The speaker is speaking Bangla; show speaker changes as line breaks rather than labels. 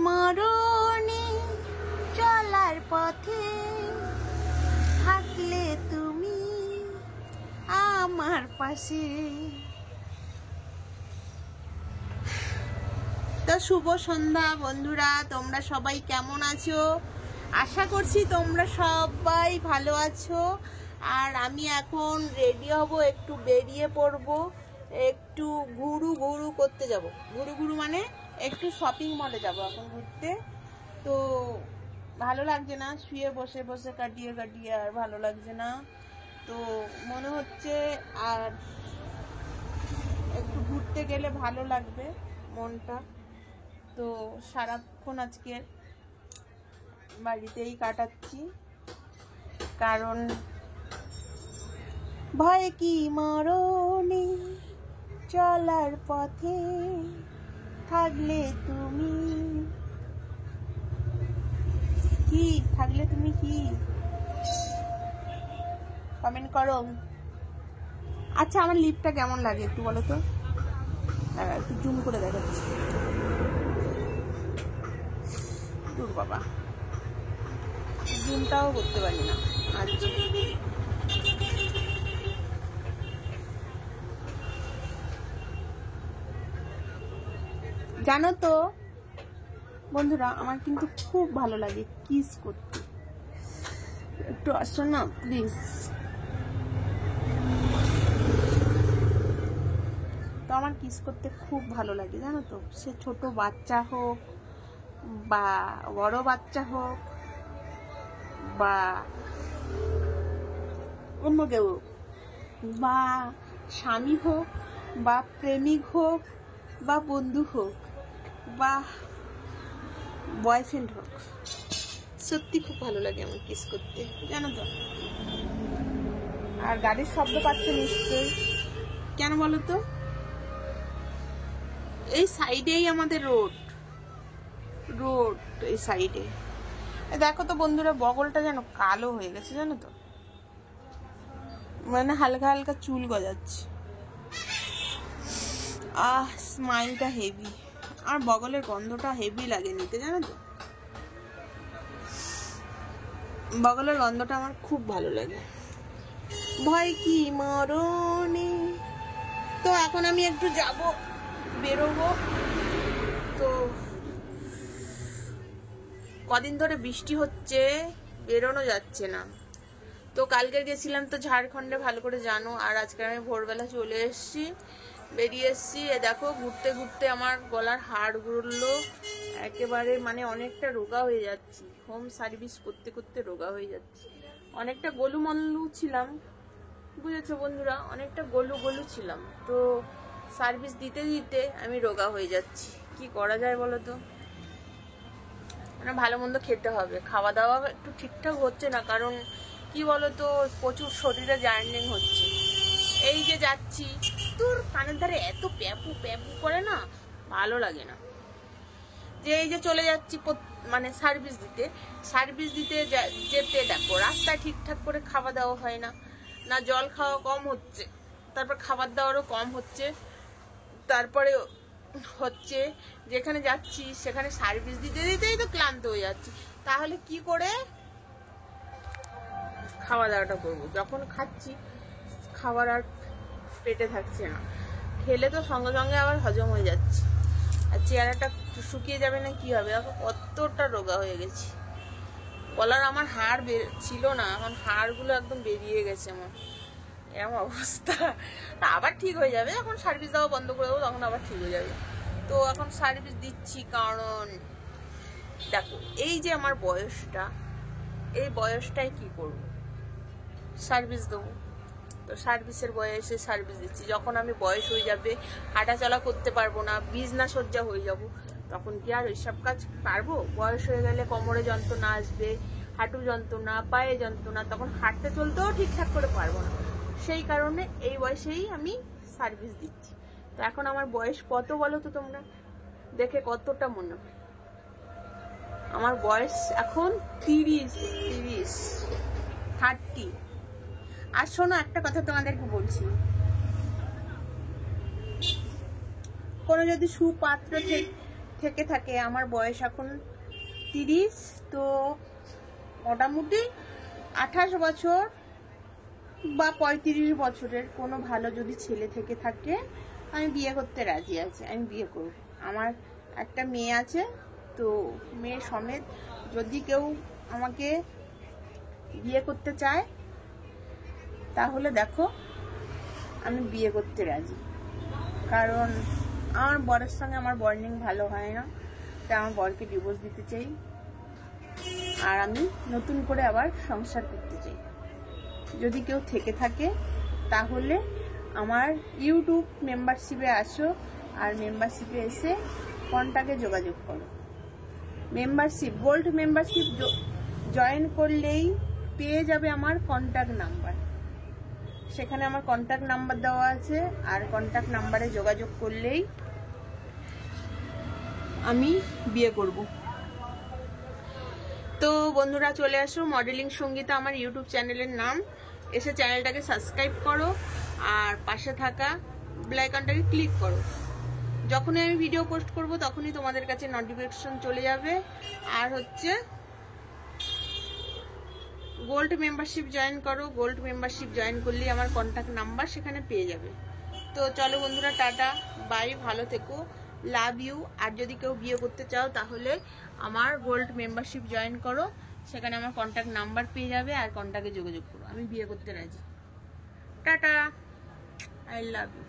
মরণে চলার পথে থাকলে তুমি আমার পাশে। তো শুভ সন্ধ্যা বন্ধুরা, তোমরা সবাই কেমন আছো? আশা করছি তোমরা সবাই ভালো আছো। আর আমি এখন রেডি হব, একটু বেরিয়ে পড়ব, একটু ঘুরু করতে যাব। ঘুরু মানে একটু শপিং মলে যাব এখন ঘুরতে। তো ভালো লাগছে না, শুয়ে বসে বসে কাটিয়ে আর ভালো লাগছে না। তো মনে হচ্ছে আর একটু ঘুরতে গেলে ভালো লাগবে মনটা। তো সারাক্ষণ আজকে বাড়িতেই কাটাচ্ছি, কারণ ভয় কি মরণে চলার পথে থাকলে তুমি কি, থাকলে তুমি কি কমেন্ট করো। আচ্ছা, আমার লিপটা কেমন লাগে একটু বলো তো, একটু জুম করে দেখাচ্ছি। দূর বাবা, জুমটাও করতে পারি না। আচ্ছা, জানো তো বন্ধুরা, আমার কিন্তু খুব ভালো লাগে কিস করতে। একটু আসো না প্লিজ। তো আমার কিস করতে খুব ভালো লাগে জানো তো, সে ছোট বাচ্চা হোক বা বড় বাচ্চা হোক বা অন্য কেউ, বা স্বামী হোক বা প্রেমিক হোক বা বন্ধু হোক বা বয়ফ্রেন্ড হোক, সত্যি খুব ভালো লাগে আমার কিস করতে জানো তো। আর গাড়ির শব্দ পাচ্ছে নিশ্চয়ই, কেন বলো তো? এই সাইডেই আমাদের রোড, এই সাইডে দেখো তো বন্ধুরা, বগলটা যেন কালো হয়ে গেছে জানো তো, মানে হালকা হালকা চুল গজাচ্ছে। স্মাইলটা হেভি, আর বগলের গন্ধটা হেভি লাগে নিতে জানো তো। বগলের গন্ধটা আমার খুব ভালো লাগে। ভয় কি মরণে। তো এখন আমি একটু যাব, বেরোবো। তো কদিন ধরে বৃষ্টি হচ্ছে, বেরোনো যাচ্ছে না। তো কালকে গেছিলাম তো ঝাড়খণ্ডে, ভালো করে জানো। আর আজকে আমি ভোরবেলা চলে এসেছি, বেরিয়ে এসেছি। দেখো ঘুরতে ঘুরতে আমার গলার হাড়গুলো একেবারে মানে অনেকটা রোগা হয়ে যাচ্ছি। হোম সার্ভিস করতে করতে রোগা হয়ে যাচ্ছি। অনেকটা গোলুমল্লু ছিলাম, বুঝেছো বন্ধুরা, অনেকটা গোলু ছিলাম। তো সার্ভিস দিতে দিতে আমি রোগা হয়ে যাচ্ছি। কি করা যায় বলো তো? মানে ভালো মন্দ খেতে হবে, খাওয়া দাওয়া একটু ঠিকঠাক হচ্ছে না। কারণ কি বলতো, প্রচুর শরীরে জার্নিং হচ্ছে। এই যে যাচ্ছি, তোর কানের ধারে এত প্যাপু করে না, ভালো লাগে না। যে এই যে চলে যাচ্ছি মানে সার্ভিস দিতে যেতে দেখো রাস্তায় ঠিকঠাক করে খাওয়া দাওয়া হয় না, না জল খাওয়া কম হচ্ছে, তারপর খাবার দাওয়ারও কম হচ্ছে, তারপরে হচ্ছে যেখানে যাচ্ছি সেখানে সার্ভিস দিতেই তো ক্লান্ত হয়ে যাচ্ছি। তাহলে কি করে খাওয়া দাওয়াটা করবো? যখন খাচ্ছি খাবার আর পেটে থাকছে না, খেলে তো সঙ্গে সঙ্গে আবার হজম হয়ে যাচ্ছে, আর চেহারাটা শুকিয়ে যাবে না কি হবে? এখন কতটা রোগা হয়ে গেছি। গলার আমার হাড় ছিল না, এখন হাড়গুলো একদম বেরিয়ে গেছে আমার, এরকম অবস্থা। তা আবার ঠিক হয়ে যাবে, এখন সার্ভিস দেওয়া বন্ধ করে দেবো, তখন আবার ঠিক হয়ে যাবে। তো এখন সার্ভিস দিচ্ছি, কারণ দেখো এই যে আমার বয়সটা, এই বয়সটায় কি করব? সার্ভিস দেবো। তো সার্ভিসের বয়সে সার্ভিস দিচ্ছি। যখন আমি বয়স হয়ে যাবে, হাঁটাচলা করতে পারবো না, বিছনা সজ্জা হয়ে যাব, তখন কি আর ওইসব কাজ পারবো? বয়স হয়ে গেলে কোমরে যন্ত্রণা আসবে, হাঁটু যন্ত্রণা, পায়ে যন্ত্রণা, তখন হাঁটতে চলতেও ঠিকঠাক করে পারবো না। সেই কারণে এই বয়সেই আমি সার্ভিস দিচ্ছি। তো এখন আমার বয়স কত বলো তো তোমরা, দেখে কতটা মনে হয়? আমার বয়স এখন 30। আর শোনো, একটা কথা তোমাদেরকে বলছি, কোনো যদি সুপাত্র থেকে থাকে, আমার বয়স এখন 30, তো মোটামুটি 28 বছর বা 35 বছরের কোনো ভালো যদি ছেলে থেকে থাকে আমি বিয়ে করতে রাজি আছি, আমি বিয়ে করব। আমার একটা মেয়ে আছে, তো মেয়ে সমেত যদি কেউ আমাকে বিয়ে করতে চায় তাহলে দেখো আমি বিয়ে করতে রাজি। কারণ আমার বরের সঙ্গে আমার বন্ডিং ভালো হয় না, তাই আমার বরকে ডিভোর্স দিতে চাই, আর আমি নতুন করে আবার সংসার করতে চাই। যদি কেউ থেকে থাকে তাহলে আমার ইউটিউব মেম্বারশিপে আসো, আর মেম্বারশিপে এসে কন্টাক্টে যোগাযোগ করো। মেম্বারশিপ, গোল্ড মেম্বারশিপ জয়েন করলেই পেয়ে যাবে আমার কন্টাক্ট নাম্বার। সেখানে আমার কন্টাক্ট নাম্বার দেওয়া আছে, আর কন্টাক্ট নাম্বারে যোগাযোগ করলেই আমি বিয়ে করব। তো বন্ধুরা চলে আসো, মডেলিং সঙ্গীতা আমার ইউটিউব চ্যানেলের নাম, এসে চ্যানেলটাকে সাবস্ক্রাইব করো আর পাশে থাকা বেল আইকনটাকে ক্লিক করো। যখনই আমি ভিডিও পোস্ট করব তখনই তোমাদের কাছে নোটিফিকেশন চলে যাবে। আর হচ্ছে গোল্ড মেম্বারশিপ জয়েন করো, গোল্ড মেম্বারশিপ জয়েন করলেই আমার কন্ট্যাক্ট নাম্বার সেখানে পেয়ে যাবে। তো চলো বন্ধুরা, টাটা বাই, ভালো থেকো, লাভ ইউ। আর যদি কেউ বিয়ে করতে চাও তাহলে আমার গোল্ড মেম্বারশিপ জয়েন করো, সেখানে আমার কন্ট্যাক্ট নাম্বার পেয়ে যাবে, আর কন্ট্যাক্টে যোগাযোগ করো, আমি বিয়ে করতে রাজি। Tata, I love you.